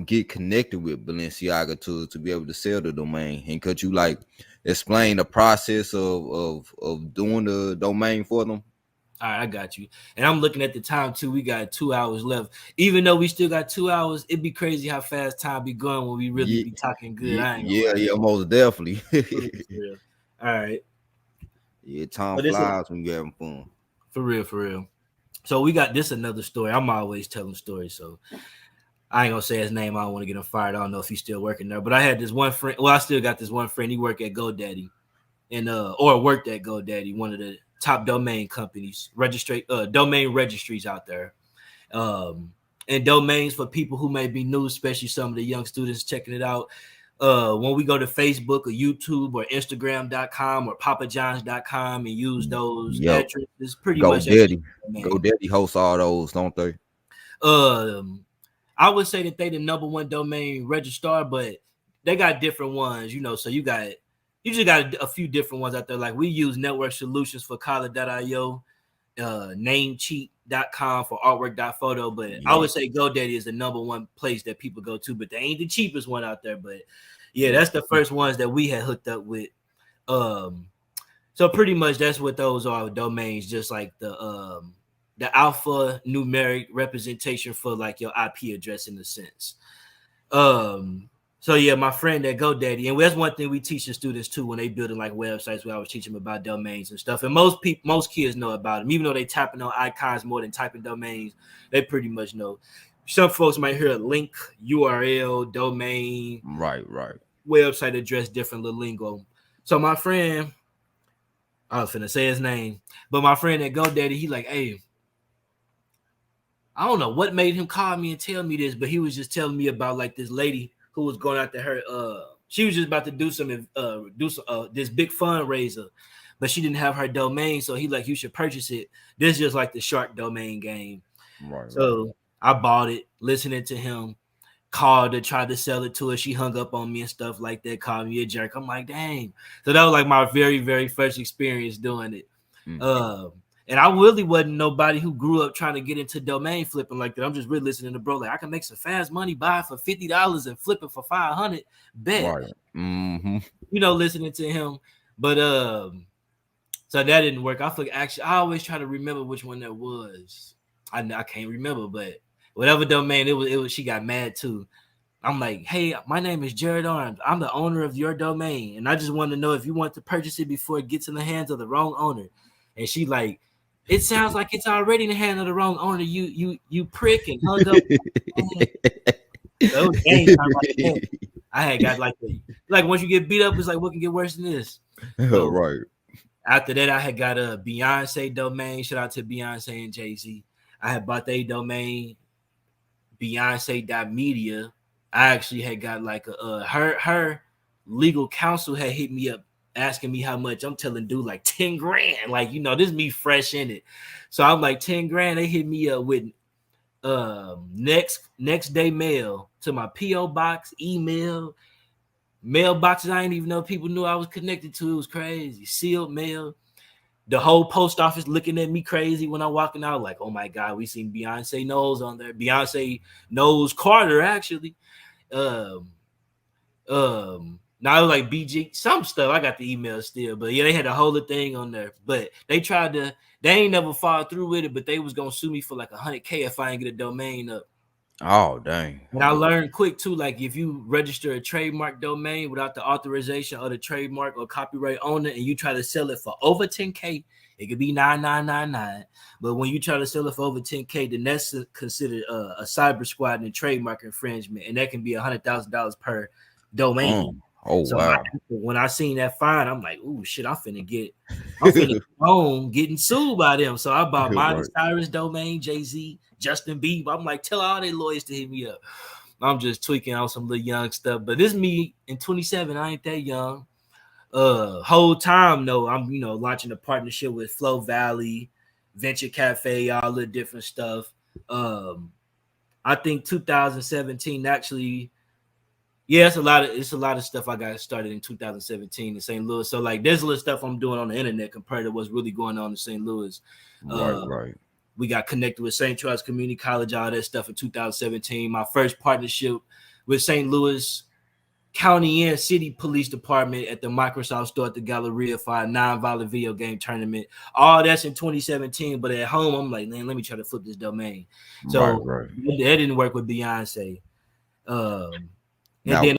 get connected with Balenciaga to be able to sell the domain? And could you like explain the process of doing the domain for them? All right, I got you. And I'm looking at the time too. We got 2 hours left. Even though we still got 2 hours, it'd be crazy how fast time be going when we really Yeah, be talking good. yeah, I ain't gonna yeah, lie. yeah, most definitely. For real, for real. All right. Yeah, time But it's a, flies when you're having fun. for real, for real. So we got this another story. I'm always telling stories, so I ain't gonna say his name. I don't want to get him fired. I don't know if he's still working there. But I had this one friend. Well, I still got this one friend. He worked at GoDaddy and or worked at GoDaddy, one of the top domain companies, domain registries out there. And domains for people who may be new, especially some of the young students checking it out. When we go to Facebook or YouTube or Instagram.com or papajohns.com and use those Yep. addresses, pretty much that's just GoDaddy. a domain. GoDaddy hosts all those, don't they? Um, I would say that they the number one domain registrar, but they got different ones, So you just got a few different ones out there. Like we use Network Solutions for Collar.io, Namecheap.com for artwork.photo, but I Yep. would say GoDaddy is the number one place that people go to, but they ain't the cheapest one out there. But yeah, that's the first ones that we had hooked up with. So pretty much that's what those are, domains, just like the alpha numeric representation for like your IP address in a sense. So yeah, my friend at GoDaddy, and that's one thing we teach the students too when they building like websites. We always teach them about domains and stuff. And most kids know about them, even though they tapping on icons more than typing domains. They pretty much know. Some folks might hear a link, URL, domain, Right. website address, different little lingo. So my friend, I was finna say his name, but my friend at GoDaddy, he like, hey, I don't know what made him call me and tell me this, but he was just telling me about like this lady who was going out to her. She was just about to do some this big fundraiser, but she didn't have her domain, so he like, you should purchase it. This is just like the shark domain game. Right. So I bought it, listening to him, called her, tried to sell it to her. She hung up on me and stuff like that, called me a jerk. I'm like, dang. So that was like my very, very first experience doing it. And I really wasn't nobody who grew up trying to get into domain flipping like that. I'm just really listening to bro. Like I can make some fast money, buy it for $50 and flip it for 500. Bet. Right. Mm-hmm. Listening to him. But so that didn't work. I always try to remember which one that was. I can't remember, but whatever domain it was, she got mad too. I'm like, hey, my name is Jared Arms. I'm the owner of your domain, and I just want to know if you want to purchase it before it gets in the hands of the wrong owner. And she like, it sounds like it's already in the hand of the wrong owner. You prick, and hung up. So game time like that. I had got like once you get beat up, it's like what can get worse than this? So, Right. after that, I had got a Beyoncé domain. Shout out to Beyonce and Jay-Z. I had bought their domain, Beyonce.media. I actually had got like her legal counsel had hit me up asking me how much. I'm telling dude like 10 grand. Like, this is me fresh in it. So I'm like 10 grand. They hit me up with next day mail to my P.O. box, email, mailboxes I didn't even know people knew I was connected to. It was crazy. Sealed mail. The whole post office looking at me crazy when I'm walking out, like, oh my God, we seen Beyonce Knowles on there. Beyonce Knowles Carter, actually. Now it was like BG, some stuff. I got the email still, but yeah, they had a whole thing on there. But they ain't never followed through with it, but they was gonna sue me for like $100K if I ain't get a domain up. Oh, dang. And I learned quick too, like if you register a trademark domain without the authorization of the trademark or copyright owner and you try to sell it for over 10K, it could be 9999. But when you try to sell it for over 10K, then that's considered a cyber squad and trademark infringement, and that can be $100,000 per domain. Oh, So wow. when I seen that fine, I'm like, "Ooh, shit! I'm finna go home getting sued by them." So I bought Miley Cyrus domain, Jay-Z, Justin Bieber. I'm like, tell all their lawyers to hit me up. I'm just tweaking on some little young stuff, but this me in 27. I ain't that young. Whole time though, I'm launching a partnership with Flow Valley, Venture Cafe, all the different stuff. I think 2017 actually. Yeah, it's a lot of stuff I got started in 2017 in St. Louis. So like there's a little stuff I'm doing on the internet compared to what's really going on in St. Louis. Right. We got connected with St. Charles Community College, all that stuff in 2017. My first partnership with St. Louis County and City Police Department at the Microsoft store at the Galleria for a non-violent video game tournament. All that's in 2017. But at home, I'm like, man, let me try to flip this domain. So Right. that didn't work with Beyonce. And Now, then